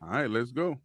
All right, let's go.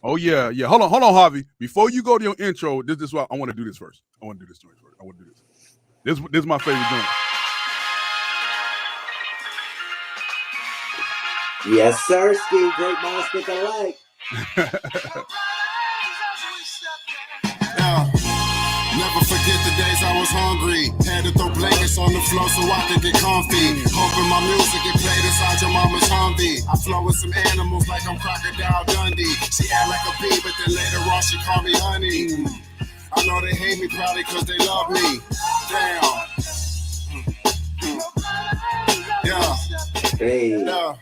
Oh yeah. Hold on, Harvey. Before you go to your intro, this is what I want to do this first. I want to do this joint first. I want to do this. This is my favorite joint. Yes, sir, Ski. Great minds think alike. Never forget the days I was hungry. Had to throw blankets on the floor so I could get comfy. Hoping my music get played inside your mama's Humvee. I flow with some animals like I'm Crocodile Dundee. She act like a bee, but then later on she call me honey. I know they hate me probably cause they love me. Damn. Yeah. Hey. Yeah.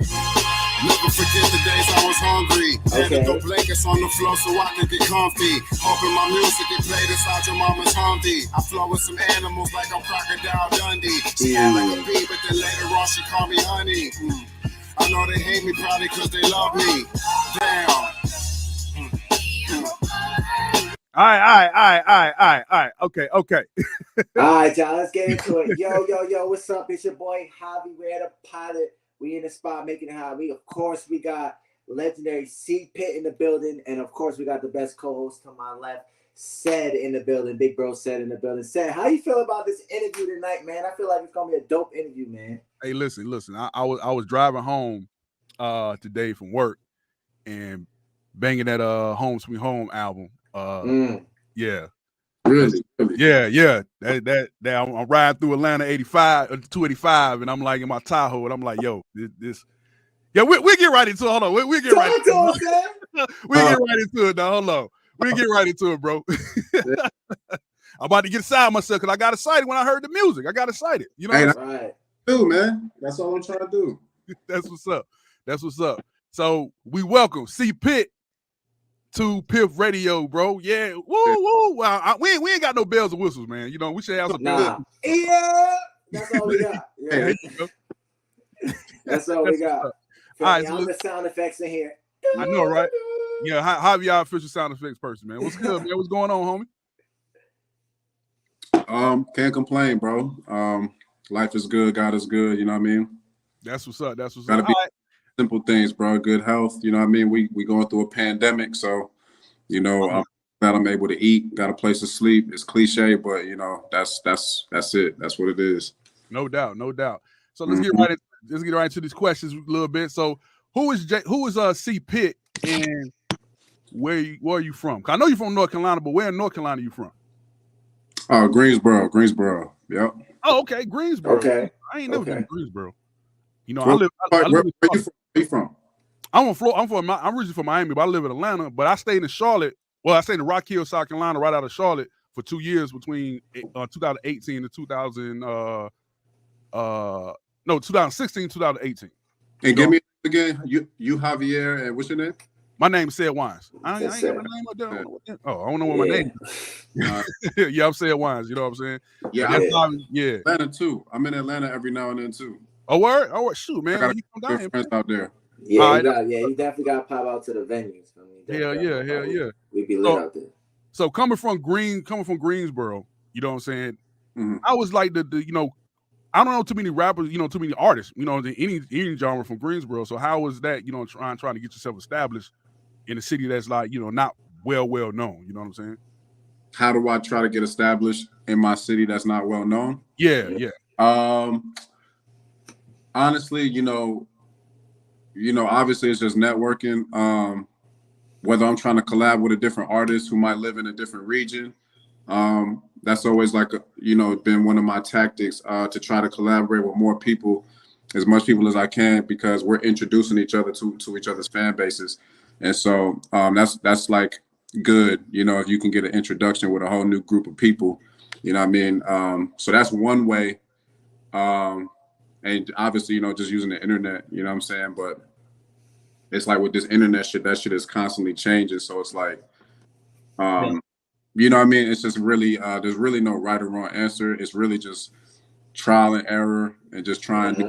Never forget the days I was hungry. Had to throw blankets on the floor so I could get comfy. Hoping my music get played inside your mama's Humvee. I flow with some animals like I'm Crocodile Dundee. She act like a bee, but then later on she call me honey. I know they hate me probably cause they love me. Damn. All right. Okay. All right, y'all, let's get into it. Yo, what's up? It's your boy Javi. We're at a pilot. We in the spot making it hot. Of course, we got legendary C Pitt in the building. And of course, we got the best co-host to my left, Said in the building. Big bro Said in the building. Said, how you feel about this interview tonight, man? I feel like it's going to be a dope interview, man. Hey, listen. I was driving home today from work and banging that Home Sweet Home album. Yeah. Really? Yeah. That I'm riding through Atlanta 285, and I'm like in my Tahoe, and I'm like, yo, this. Yeah, we'll get right into it. Hold on, we'll get right into it. We'll get right into it now. Hold on. We'll get right into it, bro. I'm about to get aside myself because I got excited when I heard the music. I got excited. You know what I'm right. Do, man. That's all I'm trying to do. That's what's up. So we welcome C Pitt to Piff Radio, bro. Yeah. Woo. Well, we ain't got no bells and whistles, man. You know, we should have some bells. Yeah. That's all we got. Yeah. That's all we got. All right, so the sound effects in here. I know, right? Yeah, how y'all official sound effects person, man? What's good, man? What's going on, homie? Can't complain, bro. Life is good, God is good, you know what I mean? That's what's up. Gotta be simple things, bro. Good health, you know what I mean? We going through a pandemic, so you know, I'm glad I'm able to eat, got a place to sleep. It's cliche, but you know, that's it. That's what it is. No doubt. So let's get right into these questions a little bit. So who is C Pitt, and where are you from? I know you're from North Carolina, but where in North Carolina are you from? Greensboro. Yep. Oh, okay, Greensboro. Okay. I ain't never been to Greensboro. You know, where you from? I'm originally from Miami, but I live in Atlanta. But I stayed in Charlotte. Well, I stayed in Rock Hill, South Carolina, right out of Charlotte for 2 years between 2018 and 2016, 2018. And give me again. You Javier, and what's your name? My name is Said Wines. I ain't got my name up there. Oh, I don't know what my name is. Yeah, I'm Said Wines. You know what I'm saying? Yeah. Atlanta too. I'm in Atlanta every now and then too. Oh, word? Oh, shoot, man. I got good friends out there. Yeah, you definitely got to pop out to the venues. Hell yeah. We be lit out there. So coming from Greensboro, you know what I'm saying? Mm-hmm. I was like the you know, I don't know too many rappers, you know, too many artists, you know, any genre from Greensboro. So how was that, you know, trying to get yourself established in a city that's like, you know, not well known, you know what I'm saying? How do I try to get established in my city that's not well known? Yeah. Honestly, you know, obviously it's just networking. Whether I'm trying to collab with a different artist who might live in a different region, that's always like been one of my tactics to try to collaborate with more people, as much people as I can, because we're introducing each other to each other's fan bases, and so that's like good, you know, if you can get an introduction with a whole new group of people, you know what I mean? So that's one way. And obviously, you know, just using the internet, you know what I'm saying? But it's like with this internet shit, that shit is constantly changing. So it's like, you know what I mean? It's just really, there's really no right or wrong answer. It's really just trial and error and just trying to, you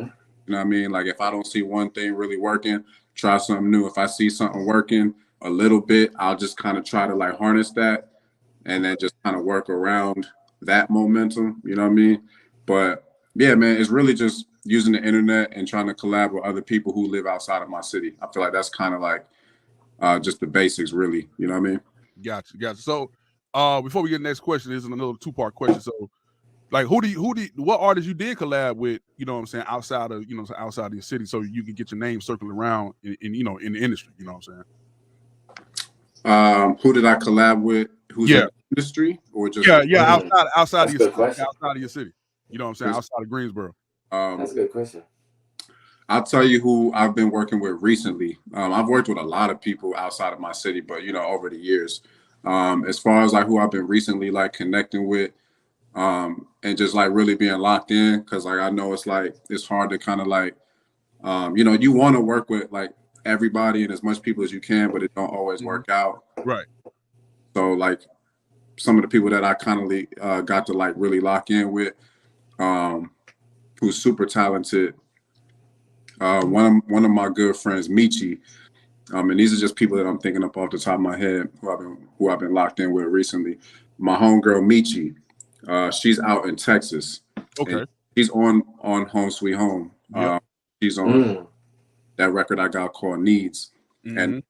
know what I mean? Like if I don't see one thing really working, try something new. If I see something working a little bit, I'll just kind of try to like harness that and then just kind of work around that momentum, you know what I mean? But yeah, man, it's really just using the internet and trying to collab with other people who live outside of my city. I feel like that's kind of like just the basics, really, you know what I mean? Gotcha. So before we get to the next question, this is another 2-part question. So like what artists you did collab with, you know what I'm saying, outside of your city, so you can get your name circling around in you know, in the industry, you know what I'm saying? Who did I collab with? Who's in the industry or just outside of your city. You know what I'm saying? Outside of Greensboro. That's a good question. I'll tell you who I've been working with recently. I've worked with a lot of people outside of my city, but you know, over the years. As far as like who I've been recently like connecting with, and just like really being locked in, because like I know it's like it's hard to kind of like you know, you want to work with like everybody and as much people as you can, but it don't always work out. Right. So like some of the people that I kind of got to like really lock in with, who's super talented. One of my good friends, Michi, and these are just people that I'm thinking up off the top of my head who I've been locked in with recently. My homegirl Michi, she's out in Texas. Okay. She's on Home Sweet Home. Yep. She's on that record I got called Needs. And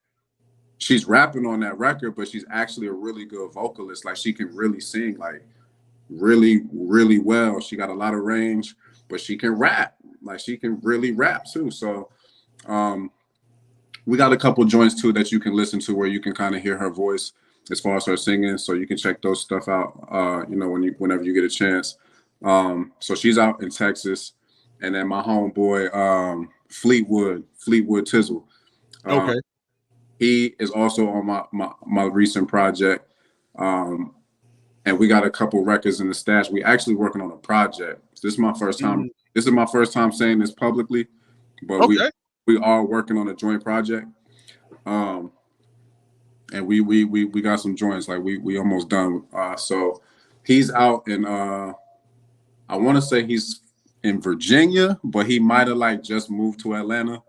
she's rapping on that record, but she's actually a really good vocalist. Like she can really sing like really, really well. She got a lot of range, but she can rap. Like she can really rap too. So we got a couple joints too that you can listen to where you can kind of hear her voice as far as her singing. So you can check those stuff out, you know, whenever you get a chance. So she's out in Texas. And then my homeboy, Fleetwood Tizzle. Okay. He is also on my recent project. And we got a couple records in the stash. We actually working on a project. This is my first time. This is my first time saying this publicly, but we are working on a joint project. And we got some joints. Like we almost done. So he's out in I want to say he's in Virginia, but he might have like just moved to Atlanta.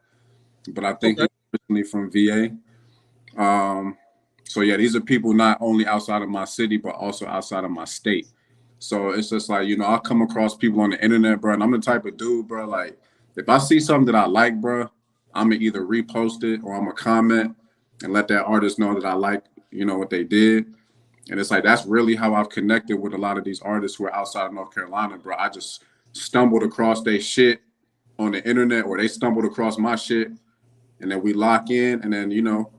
But I think he's originally from VA. So yeah, these are people not only outside of my city, but also outside of my state. So it's just like, you know, I'll come across people on the internet, bro, and I'm the type of dude, bro, like if I see something that I like, bro, I'm gonna either repost it or I'm gonna comment and let that artist know that I like, you know, what they did. And it's like, that's really how I've connected with a lot of these artists who are outside of North Carolina, bro. I just stumbled across their shit on the internet, or they stumbled across my shit, and then we lock in, and then, you know,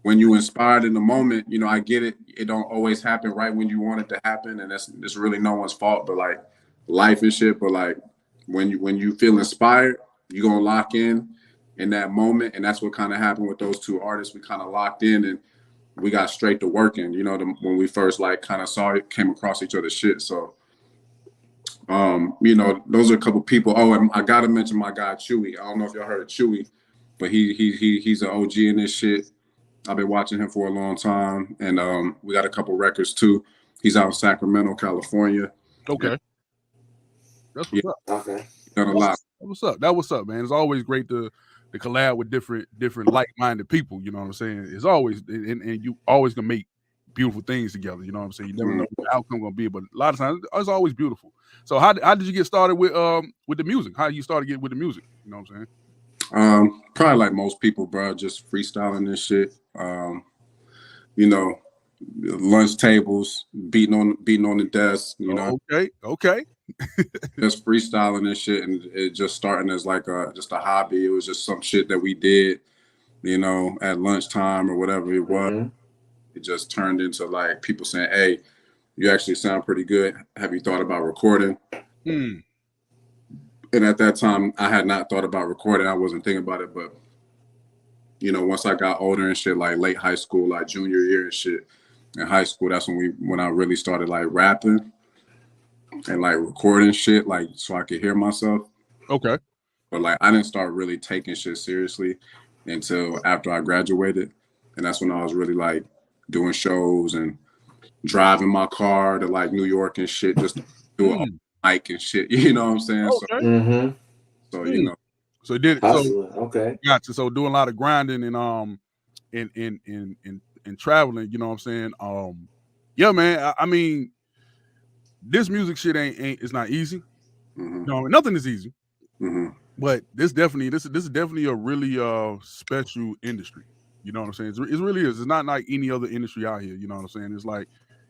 when you inspired in the moment, you know, I get it. It don't always happen right when you want it to happen, and it's really no one's fault, but like life and shit. But like when you feel inspired, you gonna lock in that moment, and that's what kind of happened with those two artists. We kind of locked in, and we got straight to working. You know, when we first like kind of came across each other's shit. So, you know, those are a couple people. Oh, and I gotta mention my guy Chewy. I don't know if y'all heard of Chewy, but he's an OG in this shit. I've been watching him for a long time, and we got a couple records too. He's out in Sacramento, California. Okay, that's what's up. Okay, done a lot. That what's up, man. It's always great to collab with different like-minded people. You know what I'm saying? It's always and you always gonna make beautiful things together. You know what I'm saying? You never know what the outcome gonna be, but a lot of times it's always beautiful. So how did you get started with the music? How you started getting with the music? You know what I'm saying? Probably like most people, bro, just freestyling this shit. You know, lunch tables, beating on the desk, you know. Okay. Just freestyling this shit, and it just starting as like just a hobby. It was just some shit that we did, you know, at lunchtime or whatever it was. It just turned into like people saying, "Hey, you actually sound pretty good. Have you thought about recording?" And at that time, I had not thought about recording. I wasn't thinking about it, but you know, once I got older and shit, like late high school, like junior year and shit, in high school, that's when I really started like rapping and like recording shit, like so I could hear myself. Okay. But like I didn't start really taking shit seriously until after I graduated. And that's when I was really like doing shows and driving my car to like New York and shit, just to do a mic and shit. You know what I'm saying? Okay. So you know. So it did. Hustling. Okay. Gotcha. So doing a lot of grinding and in traveling. You know what I'm saying? Yeah, man. I mean, this music shit ain't it's not easy. No, nothing is easy. But this is definitely a really special industry. You know what I'm saying? It really is. It's not like any other industry out here. You know what I'm saying? It's like,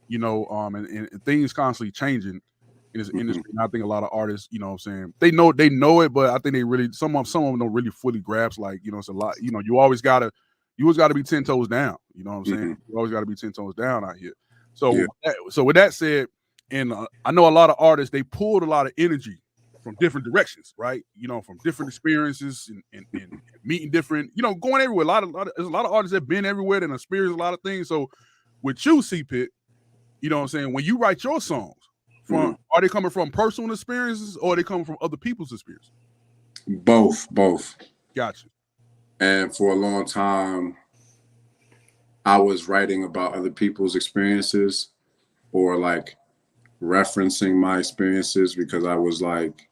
you know, and things constantly changing in this industry. And I think a lot of artists, you know what I'm saying, they know it, but I think they really some of them don't really fully grasp. Like, you know, it's a lot. You know, you always gotta be 10 toes down. You know what I'm saying? You always gotta be 10 toes down out here. So so with that said, and I know a lot of artists, they pulled a lot of energy from different directions, right? You know, from different experiences and meeting different, you know, going everywhere. There's a lot of artists that have been everywhere and experienced a lot of things. So with you, C Pitt, you know what I'm saying, when you write your songs, are they coming from personal experiences or are they coming from other people's experiences? Both. Gotcha. And for a long time, I was writing about other people's experiences or like referencing my experiences because I was like,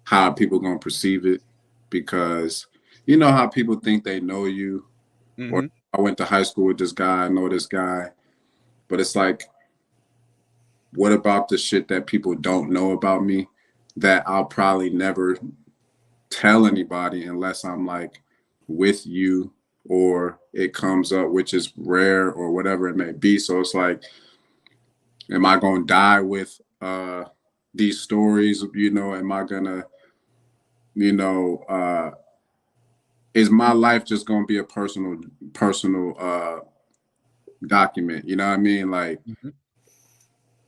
how are people gonna perceive it? Because you know how people think they know you. Or I went to high school with this guy, I know this guy, but it's like, what about the shit that people don't know about me that I'll probably never tell anybody unless I'm like with you or it comes up, which is rare or whatever it may be. So it's like, am I gonna die with these stories? You know, am I gonna, you know, is my life just gonna be a personal document? You know what I mean? Like,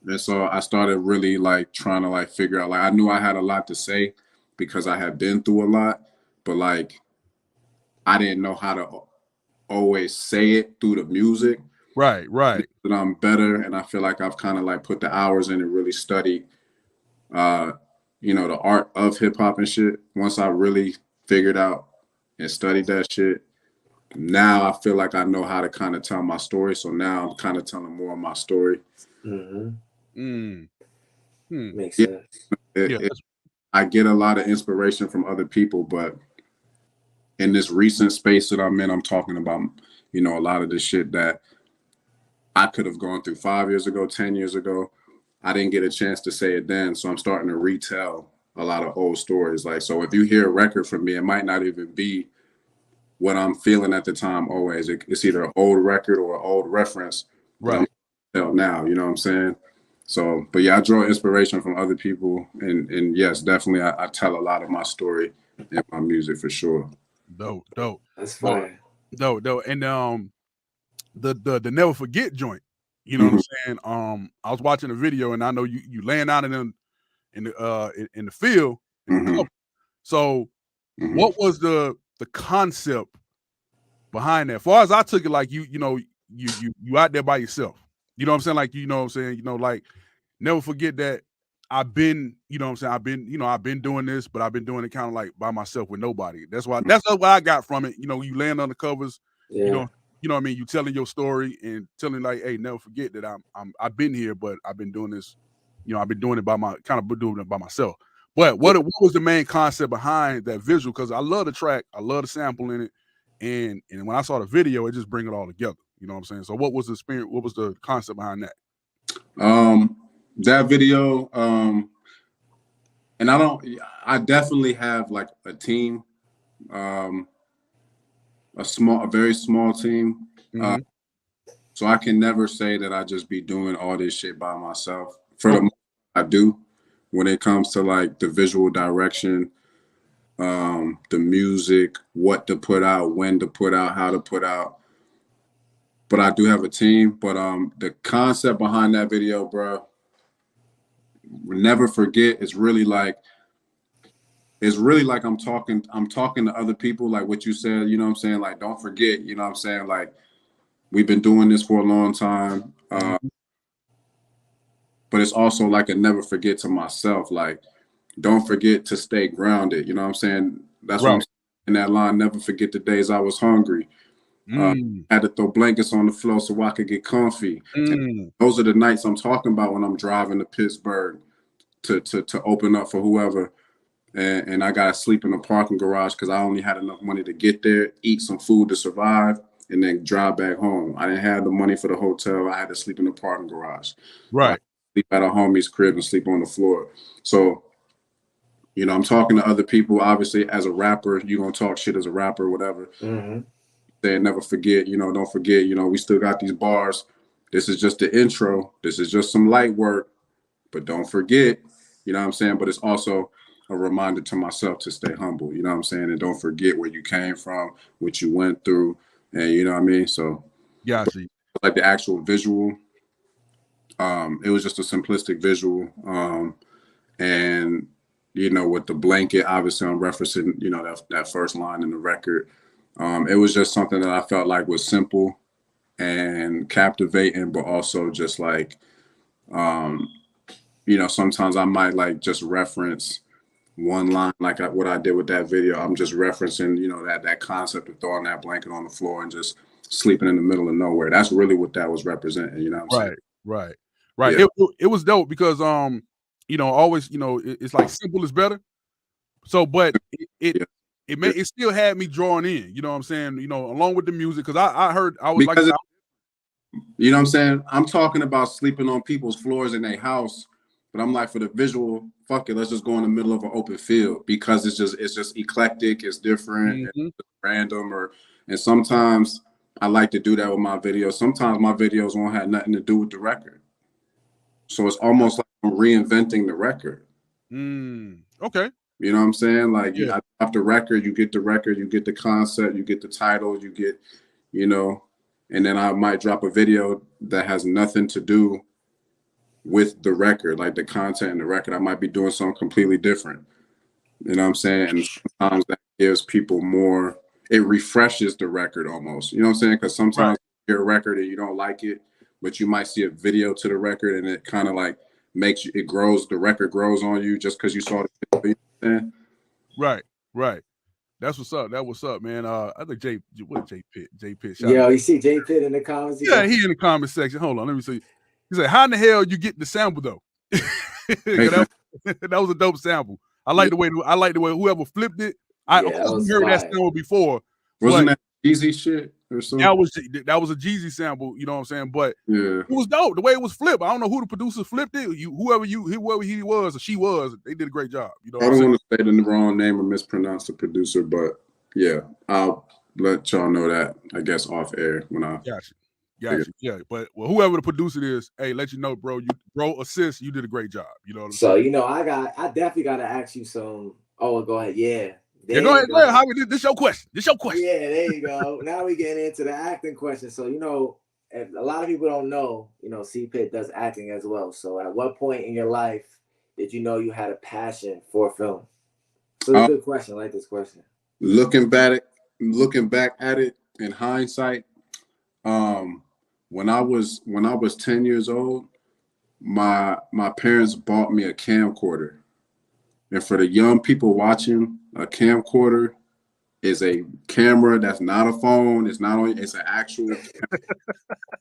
and so I started really like trying to like figure out, like, I knew I had a lot to say because I had been through a lot, but like, I didn't know how to always say it through the music. Right. But I'm better, and I feel like I've kind of like put the hours in and really studied, you know, the art of hip hop and shit. Once I really figured out and studied that shit, now I feel like I know how to kind of tell my story. So now I'm kind of telling more of my story. Makes sense. I get a lot of inspiration from other people, but in this recent space that I'm in, I'm talking about, you know, a lot of the shit that I could have gone through 5 years ago, 10 years ago. I didn't get a chance to say it then. So I'm starting to retell a lot of old stories. Like, so if you hear a record from me, it might not even be what I'm feeling at the time always. It's either an old record or an old reference. Right. Now, you know what I'm saying? So, but yeah, I draw inspiration from other people. And yes, definitely I tell a lot of my story in my music for sure. Dope. That's fine. Dope. And the Never Forget joint, you know what I'm saying? I was watching a video and I know you laying out in the field. So what was the concept behind that? As far as I took it, like you know, you out there by yourself. You know what I'm saying? Like, you know what I'm saying? You know, like, never forget that I've been, you know what I'm saying? I've been doing this, but I've been doing it kind of like by myself with nobody. That's what I got from it. You know, you laying on the covers, you know what I mean? You telling your story and telling like, hey, never forget that I've been here, but I've been doing this, you know, I've been doing it doing it by myself. But what was the main concept behind that visual? Because I love the track, I love the sample in it, and when I saw the video, it just bring it all together. You know what I'm saying? So what was the experience? What was the concept behind that? That video, and I definitely have like a team, a very small team. So I can never say that I just be doing all this shit by myself. For the most part, I do when it comes to like the visual direction, the music, what to put out, when to put out, how to put out. But I do have a team. But the concept behind that video, bro, never forget. It's really like I'm talking to other people, like what you said, you know what I'm saying? Like, don't forget, you know what I'm saying? Like, we've been doing this for a long time. But it's also like a never forget to myself. Like, don't forget to stay grounded. You know what I'm saying? That's what I'm saying. in that line, never forget the days I was hungry. Had to throw blankets on the floor so I could get comfy. And those are the nights I'm talking about when I'm driving to Pittsburgh to open up for whoever. And I got to sleep in a parking garage because I only had enough money to get there, eat some food to survive, and then drive back home. I didn't have the money for the hotel. I had to sleep in the parking garage. Right. Sleep at a homie's crib and sleep on the floor. So, you know, I'm talking to other people. Obviously, as a rapper, you're going to talk shit as a rapper or whatever. They never forget, you know, don't forget, you know, we still got these bars. This is just the intro. This is just some light work. But don't forget, you know what I'm saying? But it's also a reminder to myself to stay humble, you know what I'm saying? And don't forget where you came from, what you went through, and you know what I mean? So, like the actual visual, it was just a simplistic visual. And, you know, with the blanket, obviously I'm referencing, you know, that first line in the record. It was just something that I felt like was simple and captivating, but also just like, you know, sometimes I might like just reference one line, like what I did with that video. I'm just referencing, you know, that concept of throwing that blanket on the floor and just sleeping in the middle of nowhere. That's really what that was representing, you know what I'm saying? Right. Yeah. It was dope because, you know, always, you know, it's like simple is better. So, but it still had me drawing in, you know what I'm saying? You know, along with the music, because I heard, I was because like, you know what I'm saying? I'm talking about sleeping on people's floors in their house, but I'm like, for the visual, fuck it, let's just go in the middle of an open field because it's just eclectic, it's different, it's random, and sometimes I like to do that with my videos. Sometimes my videos won't have nothing to do with the record. So it's almost like I'm reinventing the record. Okay. You know what I'm saying? Like, I drop the record, you get the concept, you get the title, you get, you know, and then I might drop a video that has nothing to do with the record, like the content in the record. I might be doing something completely different. You know what I'm saying? And sometimes that gives people more, it refreshes the record almost. You know what I'm saying? Because sometimes you hear a record and you don't like it, but you might see a video to the record and it kind of like makes you, it grows, the record grows on you just because you saw the video. Right. That's what's up. That what's up, man. I think J Pitt. Yo, you see J Pitt in the comments? Yeah, he in the comment section. Hold on, let me see. He said, "How in the hell you get the sample though?" that was a dope sample. I like the way whoever flipped it. Of course we heard that sample before. Wasn't that Jeezy shit or something? That was a Jeezy sample. You know what I'm saying? But it was dope the way it was flipped. I don't know who the producer flipped it. Whoever he was or she was, they did a great job. You know, I don't want to say the wrong name or mispronounce the producer, but yeah, I'll let y'all know that, I guess, off air when I Gotcha. Yeah, but whoever the producer is, hey, let you know, bro. Assist. You did a great job. You know what I'm saying? So you know, I definitely got to ask you some. Oh, go ahead. Yeah. Go ahead. Howie, this your question. Yeah, there you go. Now we get into the acting question. So, you know, a lot of people don't know, you know, C Pitt does acting as well. So at what point in your life did you know you had a passion for film? So it's a good question. I like this question. Looking back at it in hindsight, when I was 10 years old, my parents bought me a camcorder. And for the young people watching, a camcorder is a camera that's not a phone. It's not on. It's an actual camera.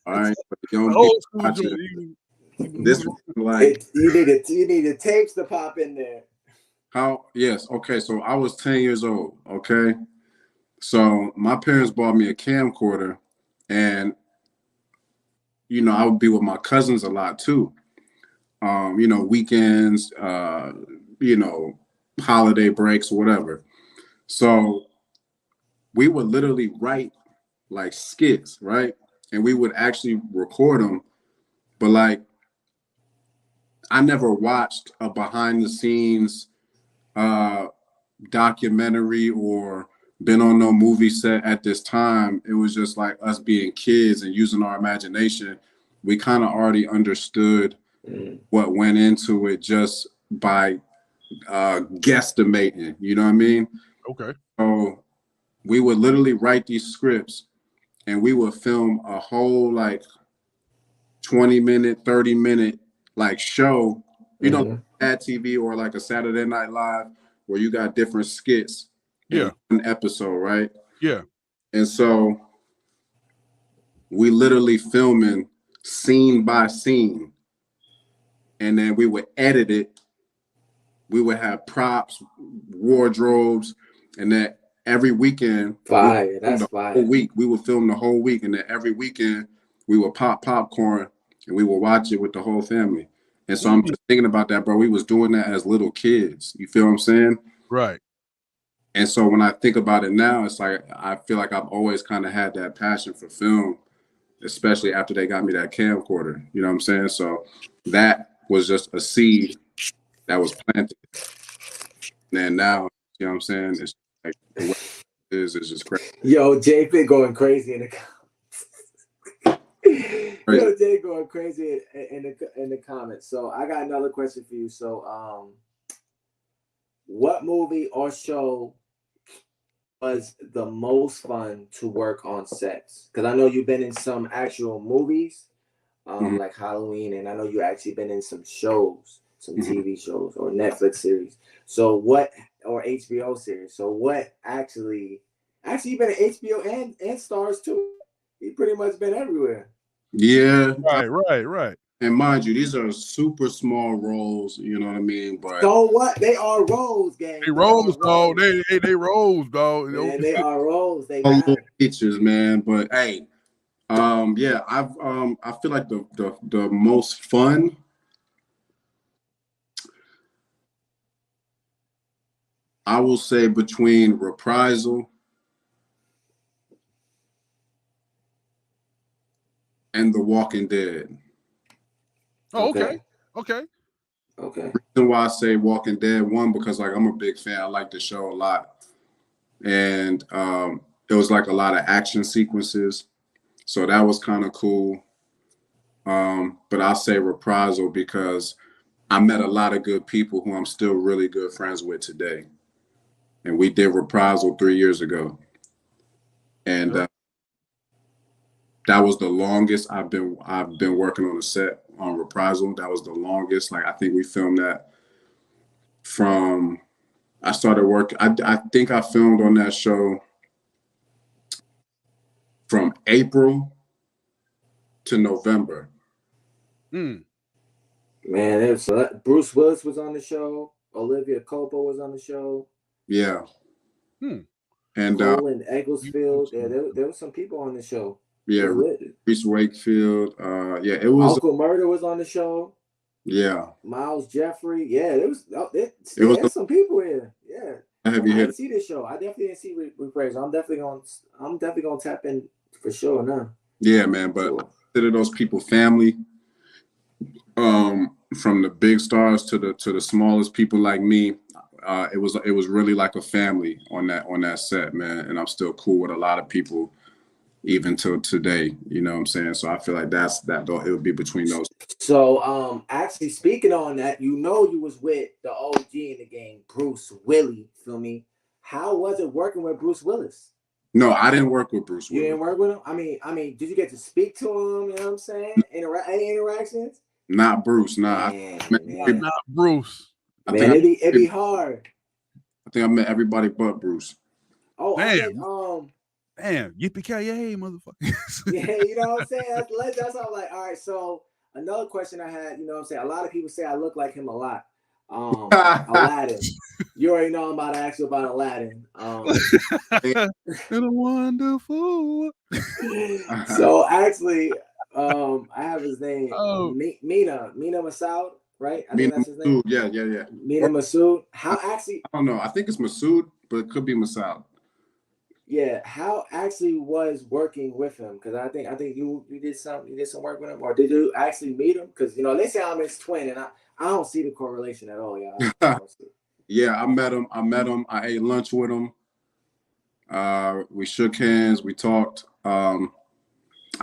All right. For the young people watching, this like you need the tapes to pop in there. Yes. Okay. So I was 10 years old. Okay. So my parents bought me a camcorder, and you know, I would be with my cousins a lot too. You know, weekends, you know, holiday breaks, whatever. So we would literally write like skits, right? And we would actually record them. But like, I never watched a behind the scenes documentary or been on no movie set at this time. It was just like us being kids and using our imagination. We kind of already understood what went into it just by guesstimating, you know what I mean? Okay. So we would literally write these scripts and we would film a whole like 20-minute, 30-minute like show, you know, at TV or like a Saturday Night Live where you got different skits Yeah. An episode, right? Yeah. And so we literally filming scene by scene, and then we would edit it. We would have props, wardrobes, and then every weekend, fire. That's fire. Whole week we would film the whole week, and then every weekend we would pop popcorn and we would watch it with the whole family. And so I'm just thinking about that, bro. We was doing that as little kids. You feel what I'm saying? Right. And so when I think about it now, it's like I feel like I've always kind of had that passion for film, especially after they got me that camcorder. You know what I'm saying? So that was just a seed that was planted. And now, you know what I'm saying? It's like the way it is just crazy. Yo, J Pitt going crazy in the Yo, Jay going crazy in the comments. So I got another question for you. So what movie or show was the most fun to work on sets? Because I know you've been in some actual movies, like Halloween, and I know you actually been in some shows, some TV shows or Netflix series. So what, or HBO series. So what actually you've been in HBO and Stars too. You pretty much been everywhere. Yeah. Right. And mind you, these are super small roles, you know what I mean? But so what? They are roles, gang. They roles, dog. They roles, dog. Man, they are roles. They little features, man. But hey, yeah, I feel like the most fun. I will say between Reprisal and The Walking Dead. Oh, okay. Okay. Reason why I say Walking Dead, one, because like I'm a big fan. I like the show a lot. And it was like a lot of action sequences. So that was kind of cool. But I'll say Reprisal because I met a lot of good people who I'm still really good friends with today. And we did Reprisal 3 years ago. And that was the longest I've been working on a set on Reprisal. That was the longest. Like I think we filmed that from I started work. I think I filmed on that show from April to November. Man, it was, Bruce Willis was on the show. Olivia Copo was on the show. Yeah. And Colin Egglesfield. Yeah, there was some people on the show. Yeah, Reese Wakefield. Yeah, it was. Uncle Murder was on the show. Yeah. Miles Jeffrey. Yeah, there's some people here. Yeah. I didn't see this show. I definitely didn't see Reprisal. I'm definitely gonna tap in for sure now. Yeah, man. But consider those people family. From the big stars to the smallest people like me. It was really like a family on that set, man. And I'm still cool with a lot of people even till today, you know what I'm saying? So I feel like it would be between those. So actually speaking on that, you was with the OG in the game, Bruce Willis, feel me? How was it working with Bruce Willis? No, I didn't work with Bruce Willis. You didn't work with him? I mean, did you get to speak to him? You know what I'm saying? Any interactions? Not Bruce, nah. Not Bruce. Man, it'd be hard. I think I met everybody but Bruce. Oh, damn. Damn, yippee-ki-yay, motherfucker. Yeah, you know what I'm saying? That's all. Like, all right, so another question I had, you know what I'm saying? A lot of people say I look like him a lot. Aladdin. You already know I'm about to ask you about Aladdin. In a wonderful. So actually, I have his name. Mina Masood, right? I think that's his name. Yeah. Mina Masood. How actually? I don't know. I think it's Masood, but it could be Masood. Yeah, how actually was working with him? Because I think you did some work with him, or did you actually meet him? Because they say I'm his twin, and I don't see the correlation at all, y'all. Yeah, I met him. I ate lunch with him. We shook hands. We talked. I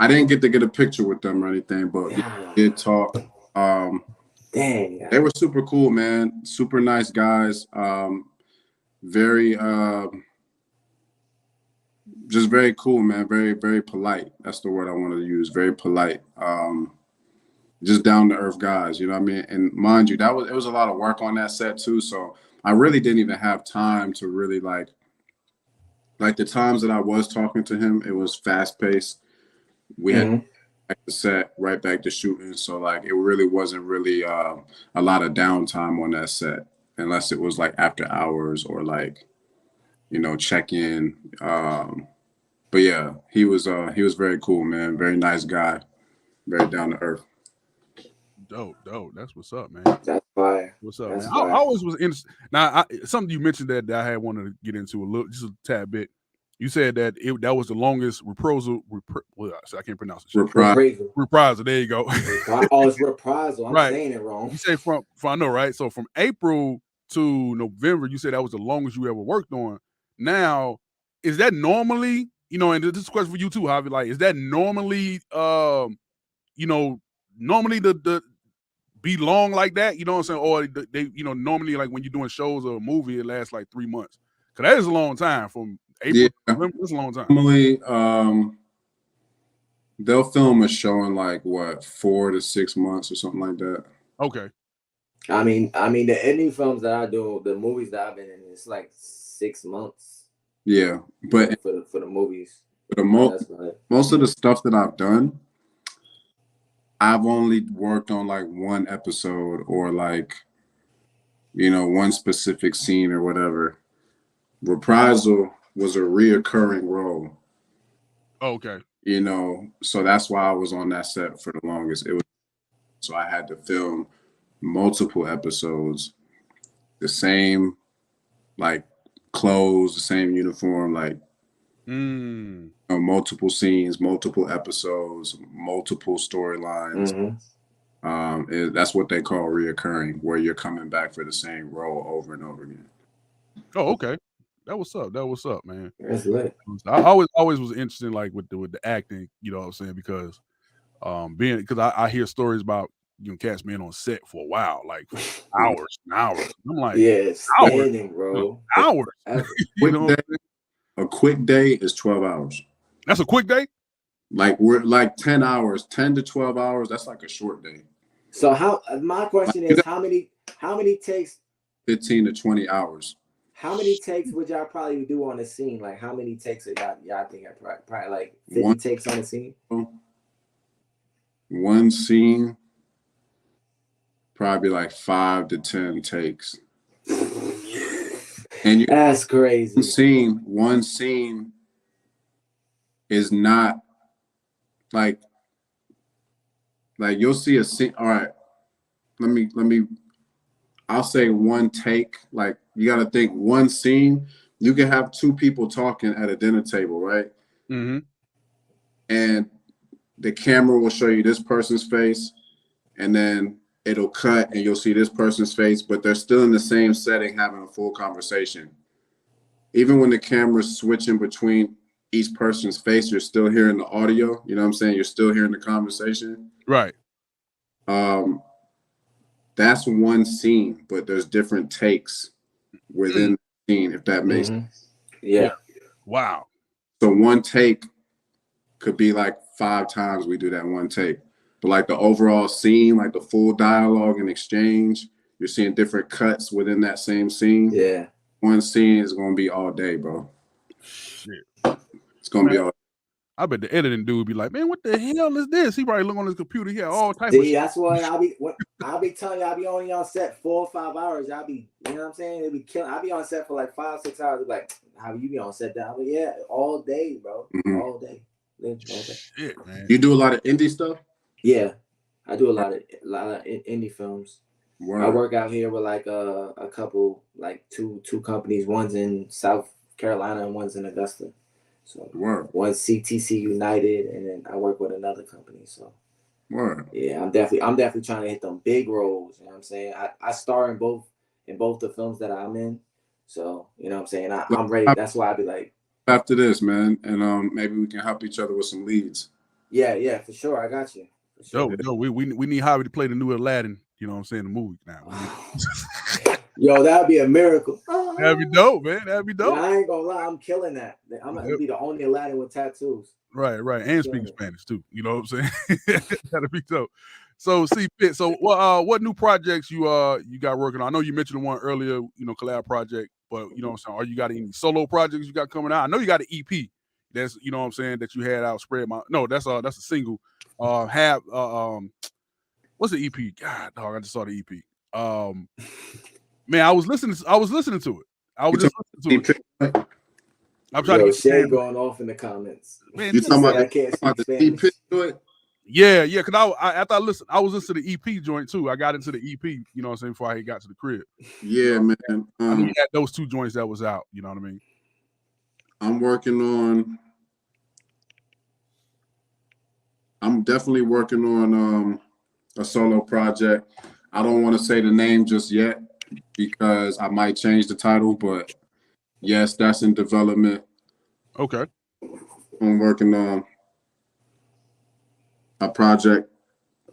didn't get to get a picture with them or anything, but we did talk. Dang, they were super cool, man. Super nice guys. Very. Just very cool, man. Very, very polite. That's the word I wanted to use. Very polite. Just down to earth guys, you know what I mean? And mind you, it was a lot of work on that set too. So I really didn't even have time to really like like the times that I was talking to him, it was fast paced. We had back to set, right back to shooting. So like it really wasn't really a lot of downtime on that set, unless it was like after hours or like, you know, check in. But yeah, he was very cool, man. Very nice guy, very down to earth. Dope. That's what's up, man. That's fire. What's up, That's man? fire. I always was interested. Now, something you mentioned that I had wanted to get into a little, just a tad bit. You said that that was the longest reprisal. I can't pronounce it. Reprisal. There you go. Oh, it's reprisal. I'm saying it wrong. You say from I know, right? So from April to November, you said that was the longest you ever worked on. Now, is that normally, you know, and this is a question for you too, Javi, like, is that normally, you know, normally the be long like that, you know what I'm saying? Or they, you know, normally like when you're doing shows or a movie, it lasts like 3 months. Cause that is a long time from April to November. That's a long time. Normally, they'll film a show in like what 4 to 6 months or something like that. Okay. I mean, the indie films that I do, the movies that I've been in, it's like 6 months. Yeah, but for the movies, for the most of the stuff that I've done, I've only worked on like one episode or like, you know, one specific scene or whatever. Reprisal was a reoccurring role. Okay. You know, so that's why I was on that set for the longest. So I had to film multiple episodes, the same like clothes, the same uniform, like you know, multiple scenes, multiple episodes, multiple storylines. That's what they call reoccurring, where you're coming back for the same role over and over again. Oh, okay. That was up, man. That's lit. I always was interested like with the acting, you know what I'm saying? Because because I hear stories about, you know, cats being on set for a while, like hours and hours. I'm like, standing, bro. Hours. A quick day is 12 hours. That's a quick day? Like we're like 10 hours, 10 to 12 hours. That's like a short day. So my question is, how many takes? 15 to 20 hours. How many takes would y'all probably do on a scene? Like how many takes are y'all think probably like 50 takes on a scene? One scene, probably like 5 to 10 takes. And that's crazy. One scene is not like you'll see a scene. All right, let me. I'll say one take. Like you got to think one scene. You can have two people talking at a dinner table, right? Mm-hmm. And the camera will show you this person's face, and then it'll cut and you'll see this person's face, but they're still in the same setting having a full conversation. Even when the camera's switching between each person's face, you're still hearing the audio. You know what I'm saying? You're still hearing the conversation. Right. That's one scene, but there's different takes within the scene, if that makes sense. Yeah. Wow. So one take could be like 5 times we do that one take. But like the overall scene, like the full dialogue and exchange, you're seeing different cuts within that same scene. Yeah. One scene is going to be all day, bro. Shit. It's going to be all day. I bet the editing dude be like, man, what the hell is this? He probably look on his computer. He had all types of shit. That's why I'll be telling you, I'll be only on set 4 or 5 hours. I'll be, you know what I'm saying? It'll be killing. I'll be on set for like 5 or 6 hours. It'll be like, how you be on set down? But yeah, all day, bro. Mm-hmm. All day. Shit, man. You do a lot of indie stuff? Yeah. I do a lot of indie films. Wow. I work out here with like a couple, like two companies. One's in South Carolina and one's in Augusta. So one's CTC United, and then I work with another company. So yeah, I'm definitely trying to hit them big roles. You know what I'm saying? I star in both the films that I'm in. So you know what I'm saying? I'm ready. That's why I be like, after this, man, and maybe we can help each other with some leads. Yeah, for sure. I got you. Sure. We need Javi to play the new Aladdin. You know what I'm saying? The movie now. Yo, that'd be a miracle. That'd be dope, man. That'd be dope. Yeah, I ain't gonna lie, I'm killing that. I'm gonna be the only Aladdin with tattoos. Right, and speaking Spanish too. You know what I'm saying? That'd be dope. So, C Pitt. So, what new projects you got working on? I know you mentioned one earlier, you know, collab project, But you know what I'm saying? Are you got any solo projects you got coming out? I know you got an EP. That's you know what I'm saying that you had out. Spread my no. That's a single. What's the EP? God, dog, I just saw the EP. Man, I was listening to it. I was just listening to it. I'm trying to get Shay going off in the comments. Man, you talking about the C Pitt joint? Yeah, because after I listened, I was listening to the EP joint too. I got into the EP, you know what I'm saying, before I got to the crib. Yeah, man. I knew you had those 2 joints that was out, you know what I mean? I'm definitely working on a solo project. I don't want to say the name just yet because I might change the title, but yes, that's in development. Okay. I'm working on a project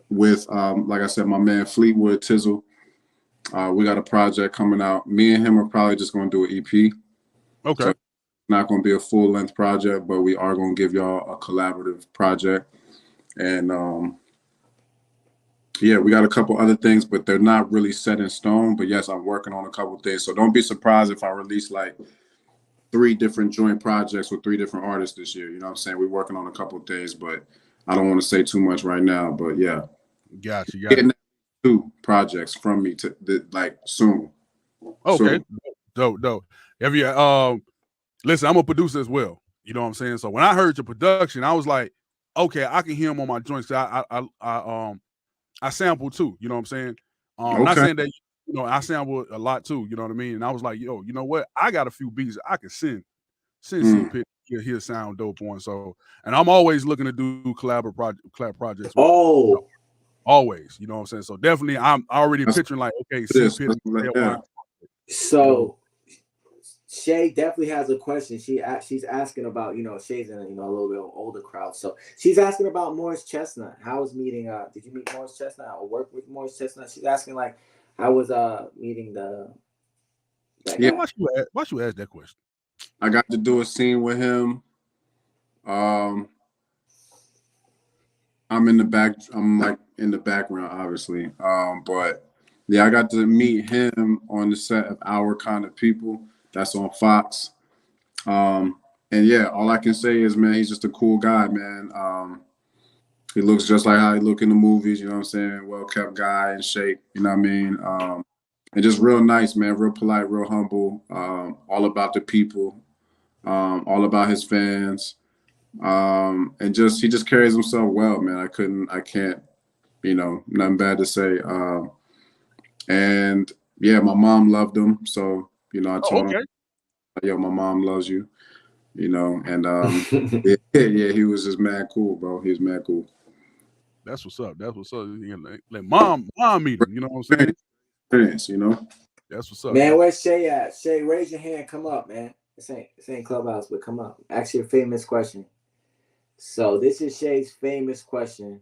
with, like I said, my man Fleetwood Tizzle. We got a project coming out. Me and him are probably just going to do an EP. Okay. So it's not going to be a full-length project, but we are going to give y'all a collaborative project. And yeah, we got a couple other things, but they're not really set in stone. But yes, I'm working on a couple things. So don't be surprised if I release like 3 different joint projects with 3 different artists this year. You know what I'm saying? We're working on a couple things, but I don't want to say too much right now. But yeah. Gotcha. Getting 2 projects from me to like soon. Okay. Soon. Dope. Have you listen, I'm a producer as well. You know what I'm saying? So when I heard your production, I was like, okay, I can hear him on my joints. I sample too, you know what I'm saying? Okay. Not saying that, you know, I sample a lot too, you know what I mean? And I was like, yo, you know what? I got a few beats I can send C Pitt. He'll sound dope on. So, and I'm always looking to do collab projects. Always, you know what I'm saying? So definitely, I'm already picturing like, okay, C Pitt. So Shay definitely has a question. She's asking about, you know, Shay's in a little bit older crowd. So she's asking about Morris Chestnut. How was meeting? Did you meet Morris Chestnut or work with Morris Chestnut? She's asking like, how was meeting the? Yeah, why you ask that question? I got to do a scene with him. I'm in the back. I'm like in the background, obviously. But yeah, I got to meet him on the set of Our Kind of People. That's on Fox. And yeah, all I can say is, man, he's just a cool guy, man. He looks just like how he look in the movies, you know what I'm saying? Well-kept guy in shape, you know what I mean? And just real nice, man, real polite, real humble, all about the people, all about his fans. And he just carries himself well, man. I can't, you know, nothing bad to say. And yeah, my mom loved him. So, you know, I told him, yo, my mom loves you, you know, and yeah, he was just mad cool, bro. He was mad cool. That's what's up. Like mom meet him, you know what I'm saying? Experience, you know. That's what's up. Man, where's Shay at? Shay, raise your hand. Come up, man. This ain't Clubhouse, but come up. Ask your famous question. So this is Shay's famous question.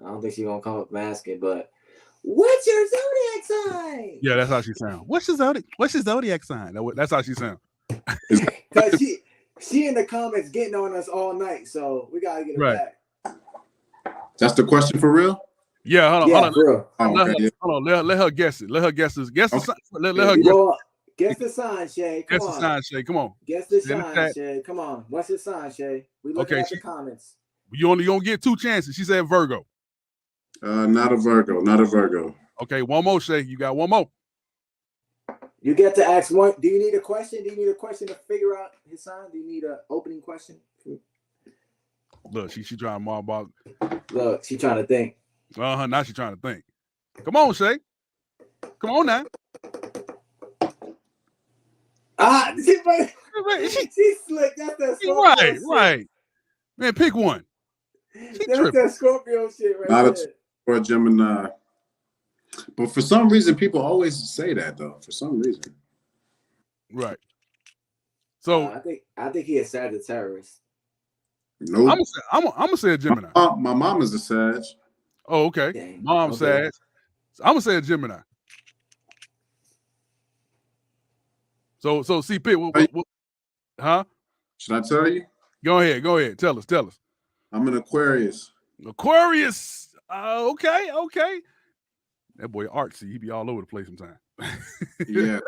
I don't think she's gonna come up and ask it, but what's your zodiac sign? Yeah, that's how she sounds. What's your zodiac sign? That's how she sounds. Because she in the comments getting on us all night, so we gotta get her back. That's the question for real? Yeah, hold on. Hold on. Let her guess it. Let her guess this. Guess the sign. Let her guess the sign, Shay. Come on. Guess the sign, Shay. Come on. What's the sign, Shay? We looking at the comments. You only gonna get 2 chances. She said Virgo. Not a Virgo. Okay, one more, Shay. You got one more. You get to ask one. Do you need a question? Do you need a question to figure out his sign? Do you need an opening question? Look, she trying to mob out. Look, she trying to think. Now she trying to think. Come on, Shay. Come on now. She's slick. That's that Scorpio right. Man, pick one. That's that Scorpio shit right Not there. Or a Gemini. But for some reason, people always say that, though. For some reason. Right. So I think he a Sagittarius. Nope. I'm gonna say a Gemini. My mom is a Sag. Oh, okay. Dang. Mom's Sag. I'm gonna say a Gemini. So C Pitt, huh? Should I tell you? Go ahead. Tell us. I'm an Aquarius. Aquarius. Okay. That boy artsy, he be all over the place sometimes. Yeah,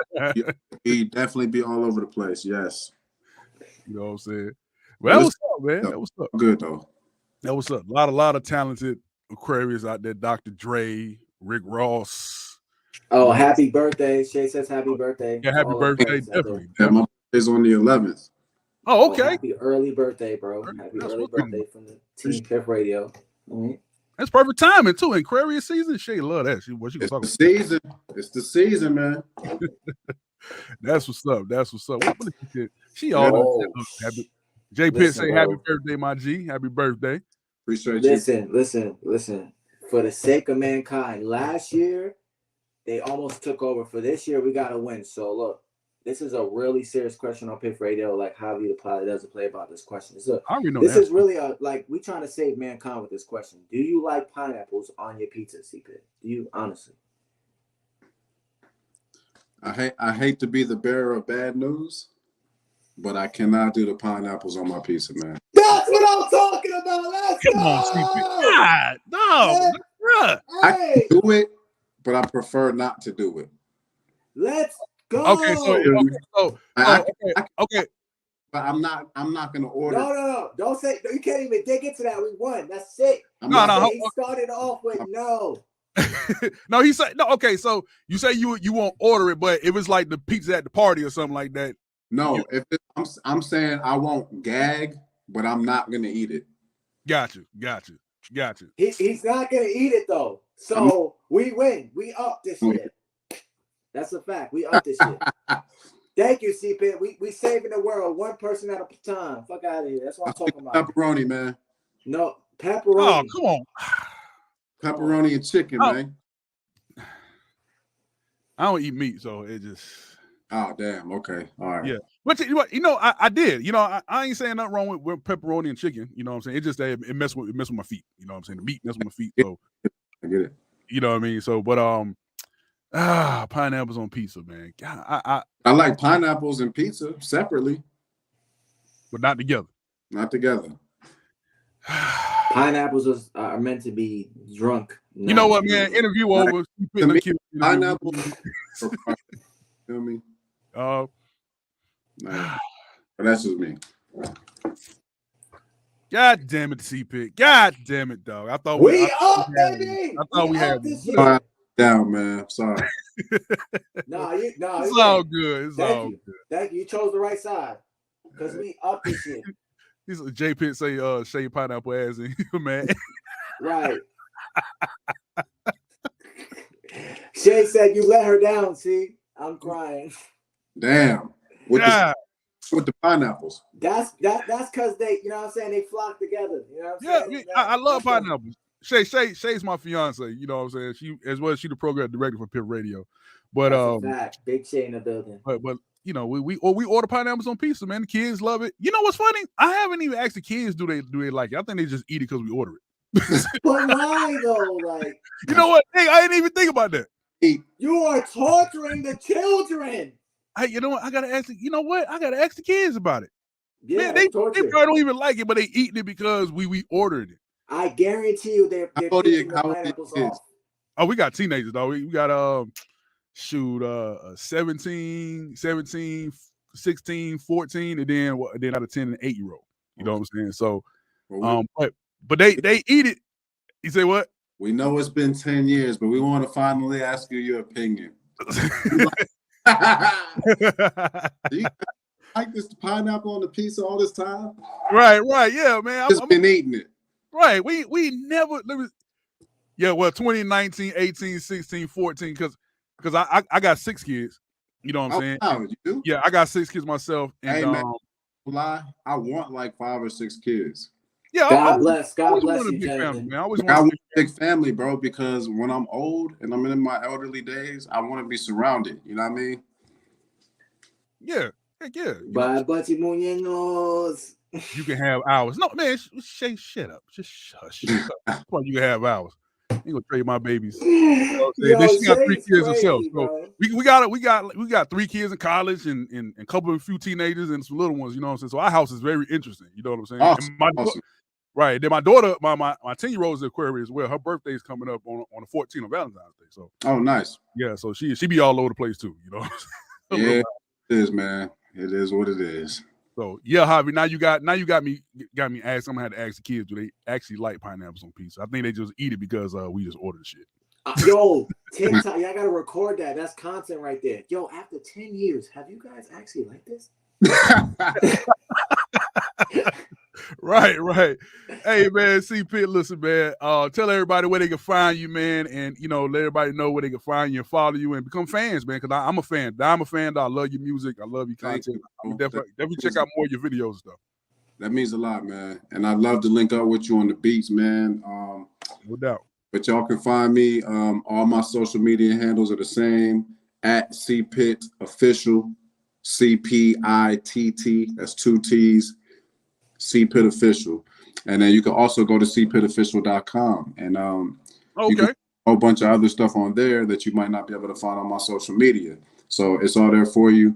he definitely be all over the place. Yes, you know what I'm saying. Well, that was up, man. That was up. Good though. That was up. A lot of talented Aquarius out there. Dr. Dre, Rick Ross. Oh, happy birthday! Shay says happy birthday. Yeah, happy birthday, definitely. Yeah, my birthday's on the 11th. Oh, okay. Happy early birthday, bro. Happy early birthday from the Team Piff Radio. That's perfect timing too. Aquarius season, Shay love that. What you talking about? Season. It's the season, man. That's what's up. That's what's up. What she always happy. J Pitt say happy birthday, my G. Happy birthday. Appreciate you. Listen. For the sake of mankind, last year they almost took over. For this year, we gotta win. So look, this is a really serious question on Piff Radio. Like Javi the pilot doesn't play about this question. This is really we trying to save mankind with this question. Do you like pineapples on your pizza, C Pitt? Do you honestly? I hate to be the bearer of bad news, but I cannot do the pineapples on my pizza, man. That's what I'm talking about. Let's Come on, C Pitt. God, no, bruh. I can do it, but I prefer not to do it. Let's go. Okay. But I'm not gonna order. No. Don't say you can't even dig into that. We won. That's it. He started off with no. No, he said no. Okay, so you say you won't order it, but it was like the pizza at the party or something like that. No, I'm saying I won't gag, but I'm not gonna eat it. Got you. He's not gonna eat it though. So we win. We up this shit. That's a fact. We up this shit. Thank you, C Pitt. We saving the world one person at a time. Fuck out of here. That's what I'm talking about. Pepperoni, man. No, pepperoni. Oh, come on. Pepperoni and chicken, man. I don't eat meat, so it just. Oh, damn. Okay. All right. Yeah. But I did. I ain't saying nothing wrong with pepperoni and chicken. You know what I'm saying? It's just that it mess with my feet. You know what I'm saying? The meat mess with my feet. So I get it. You know what I mean? So, but pineapples on pizza, man. God, I like pineapples and pizza separately, but not together. Not together. Pineapples are meant to be drunk. You know what, man? Interview over. Pineapple. Feel me? But that's just me. God damn it, C Pitt. God damn it, dog. I thought we had this. Down, man. Sorry. It's all good. Thank you. You chose the right side. Because we up this shit. He's J Pitt say Shay pineapple ass in you, man. Right. Shay said you let her down, see? I'm crying. Damn. With the pineapples. That's because they, you know what I'm saying, they flock together. You know what I'm saying? I love pineapples. Shay's my fiance, you know what I'm saying? She the program director for Piff Radio. But that's a fact. Big Shay in the building. But we order pineapples on pizza, man. The kids love it. You know what's funny? I haven't even asked the kids do they like it. I think they just eat it because we order it. But why though? Like, you know what? Hey, I didn't even think about that. You are torturing the children. Hey, you know what? I gotta ask the kids about it. Yeah, man, they probably don't even like it, but they eating it because we ordered it. I guarantee you they're picking the pineapples off. Oh, we got teenagers though. We got 17, 16, 14, and then out of 10 and 8-year-old. You know what I'm saying? So but they eat it. You say what? We know it's been 10 years, but we want to finally ask you your opinion. Do you like this pineapple on the pizza all this time? Right, yeah, man. I've been eating it. Right, we never. 2019, 18, 16, 14, because I got 6 kids. You know what I'm saying? Wow, you do? Yeah, I got 6 kids myself. And, hey, man, I want like 5 or 6 kids. Yeah, God bless you, family, man. I want a big family, bro, because when I'm old and I'm in my elderly days, I want to be surrounded. You know what I mean? Yeah, heck yeah. You can have hours. No, man, Shay, shut up. Just shush. That's why you can have hours. You gonna trade my babies. You know then she got 3 kids herself. So we got 3 kids in college and a few teenagers and some little ones. You know what I'm saying? So our house is very interesting. You know what I'm saying? Awesome. Right. Then my daughter, my 10-year-old is Aquarius as well. Her birthday is coming up on the 14th of Valentine's Day. So oh, nice. Yeah, so she be all over the place too, you know. Yeah, it is, man. It is what it is. So yeah, Javi, now you got me ask. I'm gonna have to ask the kids, do they actually like pineapples on pizza? I think they just eat it because we just ordered shit. Yo, TikTok, y'all gotta record that. That's content right there. Yo, after 10 years, have you guys actually liked this? Right. Hey man, C Pitt, listen, man. Tell everybody where they can find you, man, and let everybody know where they can find you and follow you and become fans, man. Because I'm a fan. I'm a fan. I love your music. I love your content. Definitely check out more of your videos and stuff. That means a lot, man. And I'd love to link up with you on the beats, man. No doubt. But y'all can find me. All my social media handles are the same at C Pitt Official, CPITT. That's 2 T's. C Pitt Official, and then you can also go to cpittofficial.com and you can a whole bunch of other stuff on there that you might not be able to find on my social media. So it's all there for you.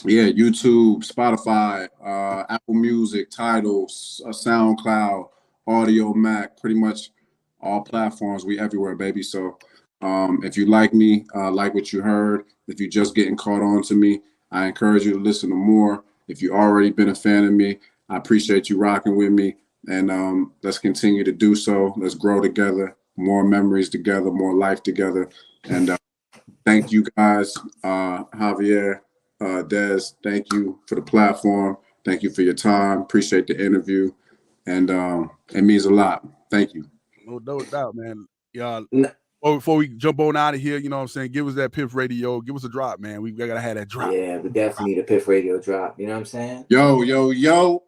YouTube, Spotify, Apple Music, Tidal, SoundCloud, Audio Mac, pretty much all platforms. We everywhere, baby. So if you like me, like what you heard, if you're just getting caught on to me, I encourage you to listen to more. If you've already been a fan of me, I appreciate you rocking with me. And let's continue to do so. Let's grow together, more memories together, more life together. And thank you guys, Javier, Des, thank you for the platform. Thank you for your time. Appreciate the interview. And it means a lot. Thank you. No doubt, man. Yeah. Before we jump on out of here, you know what I'm saying? Give us that Piff Radio. Give us a drop, man. We got to have that drop. Yeah, we definitely need a Piff Radio drop. You know what I'm saying? Yo.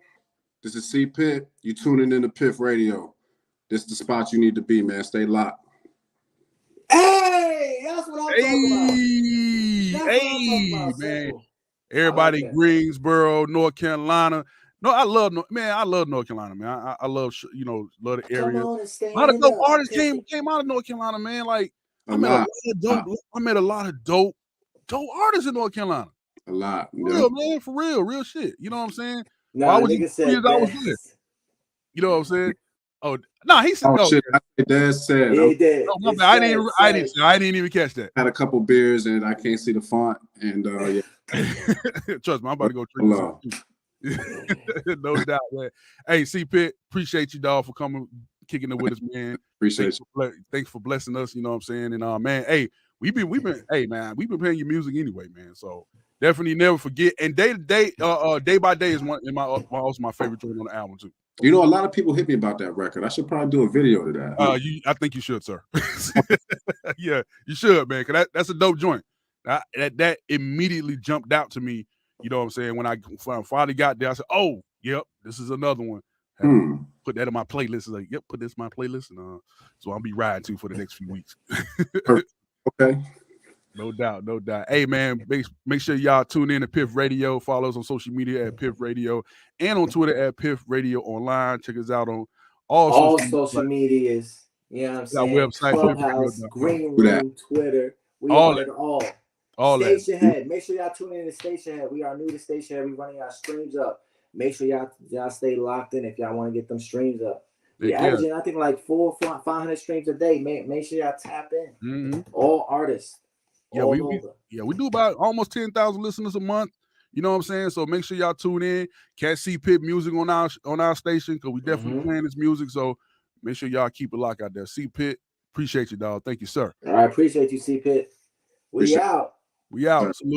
This is C Pitt. You tuning in to Piff Radio. This is the spot you need to be, man. Stay locked. Hey, that's what I'm talking about. Hey, man. Everybody, like Greensboro, North Carolina. No, I love North Carolina, man. I love, love the area. A lot of dope artists came out of North Carolina, man. Like I met a lot of dope artists in North Carolina. A lot, man, for real shit. You know what I'm saying? Nah, why was he 2 years I was there? You know what I'm saying? Oh no, he said no. Shit, Dad said. Yeah, he did. No, I didn't even catch that. Had a couple beers and I can't see the font. And yeah. Trust me, I'm about to go drink some. No doubt, man. Hey, C Pitt, appreciate you, dog, for coming, kicking it with us, man. Appreciate you. Thanks for blessing us. You know what I'm saying? And man, hey, we've been playing your music anyway, man. So definitely never forget. And day by day is also my favorite joint on the album too. You know, a lot of people hit me about that record. I should probably do a video to that. I think you should, sir. Yeah, you should, man. Cause that's a dope joint. That immediately jumped out to me. You know what I'm saying? When I finally got there, I said, "Oh, yep, this is another one." Put that in my playlist. Like, yep, put this in my playlist, and so I'll be riding to for the next few weeks. Okay. No doubt. Hey, man, make sure y'all tune in to Piff Radio. Follow us on social media at Piff Radio and on Twitter at Piff Radio Online. Check us out on all social medias. You know what I'm saying? Our website, Clubhouse, Green Room, Twitter. We all Stationhead. Make sure y'all tune in to Stationhead. We are new to Stationhead. We running our streams up. Make sure y'all stay locked in if y'all want to get them streams up. We're averaging, I think, like 500 streams a day. Make sure y'all tap in. Mm-hmm. All artists. Yeah, we do about almost 10,000 listeners a month. You know what I'm saying? So make sure y'all tune in. Catch C Pitt music on our station because we definitely playing this music. So make sure y'all keep it locked out there. C Pitt, appreciate you, dog. Thank you, sir. All right, appreciate you, C Pitt. We out. We out. Salute.